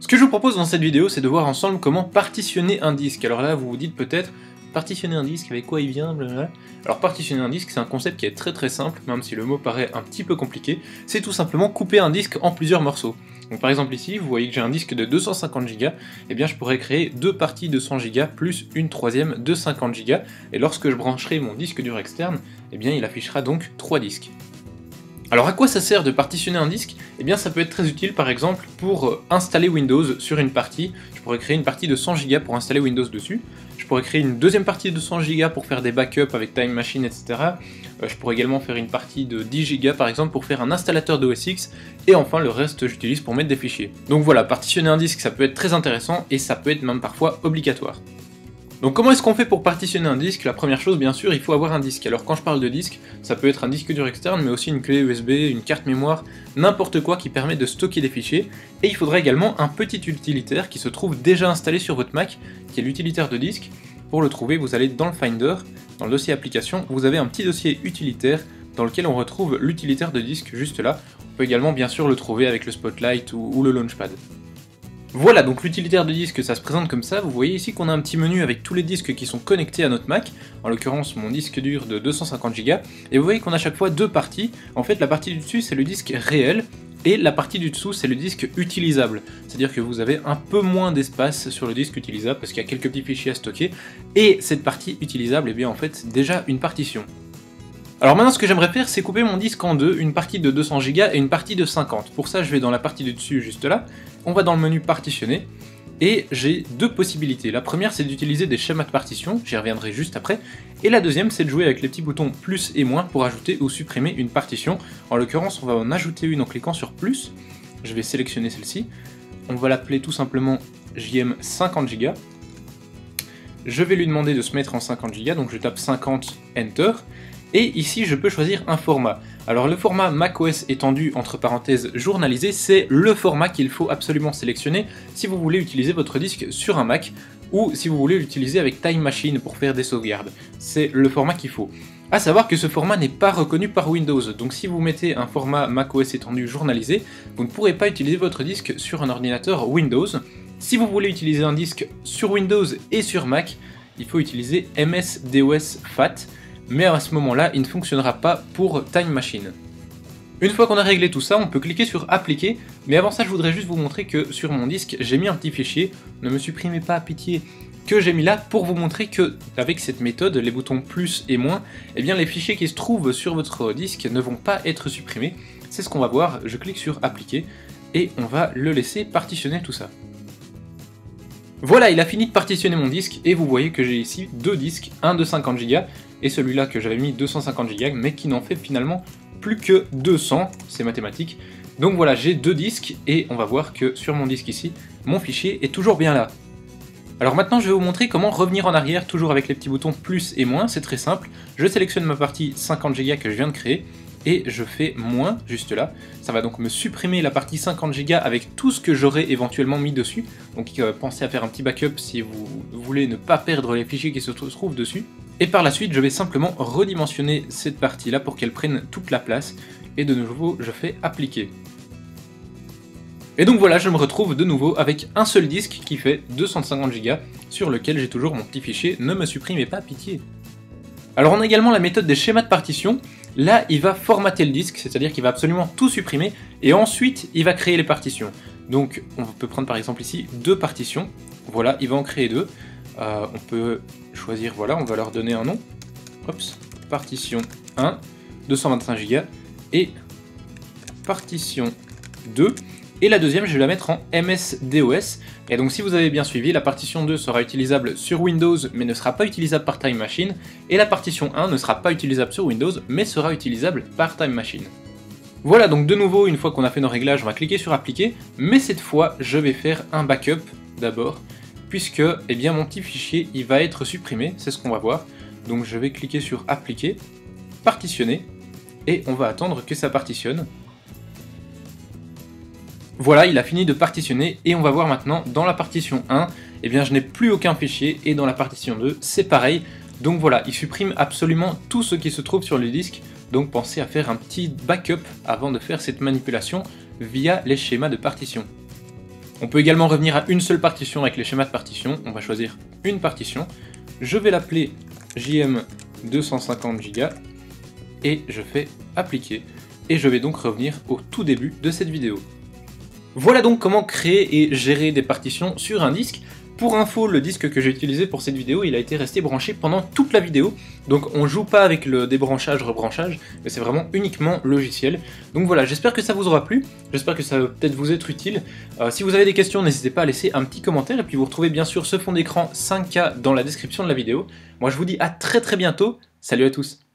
Ce que je vous propose dans cette vidéo, c'est de voir ensemble comment partitionner un disque. Alors là, vous vous dites peut-être, partitionner un disque, avec quoi il vient, blablabla. Alors partitionner un disque, c'est un concept qui est très simple, même si le mot paraît un petit peu compliqué. C'est tout simplement couper un disque en plusieurs morceaux. Donc par exemple ici, vous voyez que j'ai un disque de 250 Go, et bien je pourrais créer deux parties de 100 Go plus une troisième de 50 Go, et lorsque je brancherai mon disque dur externe, et bien il affichera donc 3 disques. Alors à quoi ça sert de partitionner un disque? Eh bien ça peut être très utile par exemple pour installer Windows sur une partie. Je pourrais créer une partie de 100 Go pour installer Windows dessus. Je pourrais créer une deuxième partie de 100 Go pour faire des backups avec Time Machine, etc. Je pourrais également faire une partie de 10 Go par exemple pour faire un installateur d'OS X. Et enfin le reste j'utilise pour mettre des fichiers. Donc voilà, partitionner un disque ça peut être très intéressant et ça peut être même parfois obligatoire. Donc comment est-ce qu'on fait pour partitionner un disque? La première chose, bien sûr, il faut avoir un disque. Alors quand je parle de disque, ça peut être un disque dur externe, mais aussi une clé USB, une carte mémoire, n'importe quoi qui permet de stocker des fichiers. Et il faudra également un petit utilitaire qui se trouve déjà installé sur votre Mac, qui est l'utilitaire de disque. Pour le trouver, vous allez dans le Finder, dans le dossier application, vous avez un petit dossier utilitaire dans lequel on retrouve l'utilitaire de disque juste là. On peut également bien sûr le trouver avec le Spotlight ou le Launchpad. Voilà, donc l'utilitaire de disque, ça se présente comme ça. Vous voyez ici qu'on a un petit menu avec tous les disques qui sont connectés à notre Mac, en l'occurrence mon disque dur de 250 Go, et vous voyez qu'on a à chaque fois deux parties. En fait, la partie du dessus, c'est le disque réel, et la partie du dessous, c'est le disque utilisable. C'est-à-dire que vous avez un peu moins d'espace sur le disque utilisable, parce qu'il y a quelques petits fichiers à stocker, et cette partie utilisable, eh bien en fait, c'est déjà une partition. Alors maintenant ce que j'aimerais faire c'est couper mon disque en deux, une partie de 200 Go et une partie de 50. Pour ça je vais dans la partie du dessus juste là, on va dans le menu partitionner, et j'ai deux possibilités. La première c'est d'utiliser des schémas de partition, j'y reviendrai juste après, et la deuxième c'est de jouer avec les petits boutons plus et moins pour ajouter ou supprimer une partition. En l'occurrence on va en ajouter une en cliquant sur plus, je vais sélectionner celle-ci, on va l'appeler tout simplement JM 50 Go, je vais lui demander de se mettre en 50 Go, donc je tape 50, Enter, et ici je peux choisir un format. Alors le format macOS étendu entre parenthèses journalisé, c'est le format qu'il faut absolument sélectionner si vous voulez utiliser votre disque sur un Mac ou si vous voulez l'utiliser avec Time Machine pour faire des sauvegardes. C'est le format qu'il faut. A savoir que ce format n'est pas reconnu par Windows, donc si vous mettez un format macOS étendu journalisé, vous ne pourrez pas utiliser votre disque sur un ordinateur Windows. Si vous voulez utiliser un disque sur Windows et sur Mac, il faut utiliser MS-DOS FAT, mais à ce moment-là, il ne fonctionnera pas pour Time Machine. Une fois qu'on a réglé tout ça, on peut cliquer sur Appliquer, mais avant ça, je voudrais juste vous montrer que sur mon disque, j'ai mis un petit fichier, ne me supprimez pas, pitié, que j'ai mis là pour vous montrer que, avec cette méthode, les boutons plus et moins, eh bien les fichiers qui se trouvent sur votre disque ne vont pas être supprimés. C'est ce qu'on va voir, je clique sur Appliquer, et on va le laisser partitionner tout ça. Voilà, il a fini de partitionner mon disque, et vous voyez que j'ai ici deux disques, un de 50 Go, et celui-là que j'avais mis 250 Go, mais qui n'en fait finalement plus que 200, c'est mathématique. Donc voilà, j'ai deux disques, et on va voir que sur mon disque ici, mon fichier est toujours bien là. Alors maintenant je vais vous montrer comment revenir en arrière, toujours avec les petits boutons plus et moins, c'est très simple. Je sélectionne ma partie 50 Go que je viens de créer, et je fais moins, juste là. Ça va donc me supprimer la partie 50 Go avec tout ce que j'aurais éventuellement mis dessus. Donc pensez à faire un petit backup si vous voulez ne pas perdre les fichiers qui se trouvent dessus. Et par la suite, je vais simplement redimensionner cette partie-là pour qu'elle prenne toute la place. Et de nouveau, je fais appliquer. Et donc voilà, je me retrouve de nouveau avec un seul disque qui fait 250 Go, sur lequel j'ai toujours mon petit fichier, ne me supprimez pas, pitié. Alors on a également la méthode des schémas de partition. Là, il va formater le disque, c'est-à-dire qu'il va absolument tout supprimer, et ensuite, il va créer les partitions. Donc, on peut prendre par exemple ici deux partitions. Voilà, il va en créer deux. On peut choisir, voilà, on va leur donner un nom. Oups, partition 1, 225 Go, et partition 2. Et la deuxième, je vais la mettre en MS-DOS. Et donc si vous avez bien suivi, la partition 2 sera utilisable sur Windows, mais ne sera pas utilisable par Time Machine. Et la partition 1 ne sera pas utilisable sur Windows, mais sera utilisable par Time Machine. Voilà, donc de nouveau, une fois qu'on a fait nos réglages, on va cliquer sur Appliquer. Mais cette fois, je vais faire un backup d'abord, puisque eh bien, mon petit fichier il va être supprimé, c'est ce qu'on va voir. Donc je vais cliquer sur Appliquer, Partitionner, et on va attendre que ça partitionne. Voilà, il a fini de partitionner, et on va voir maintenant dans la partition 1, eh bien je n'ai plus aucun fichier, et dans la partition 2, c'est pareil. Donc voilà, il supprime absolument tout ce qui se trouve sur le disque, donc pensez à faire un petit backup avant de faire cette manipulation via les schémas de partition. On peut également revenir à une seule partition avec les schémas de partition. On va choisir une partition. Je vais l'appeler JM 250 Go et je fais appliquer. Et je vais donc revenir au tout début de cette vidéo. Voilà donc comment créer et gérer des partitions sur un disque. Pour info, le disque que j'ai utilisé pour cette vidéo, il a été resté branché pendant toute la vidéo, donc on joue pas avec le débranchage, rebranchage, mais c'est vraiment uniquement logiciel. Donc voilà, j'espère que ça vous aura plu, j'espère que ça va peut-être vous être utile. Si vous avez des questions, n'hésitez pas à laisser un petit commentaire, et puis vous retrouvez bien sûr ce fond d'écran 5K dans la description de la vidéo. Moi je vous dis à très bientôt, salut à tous.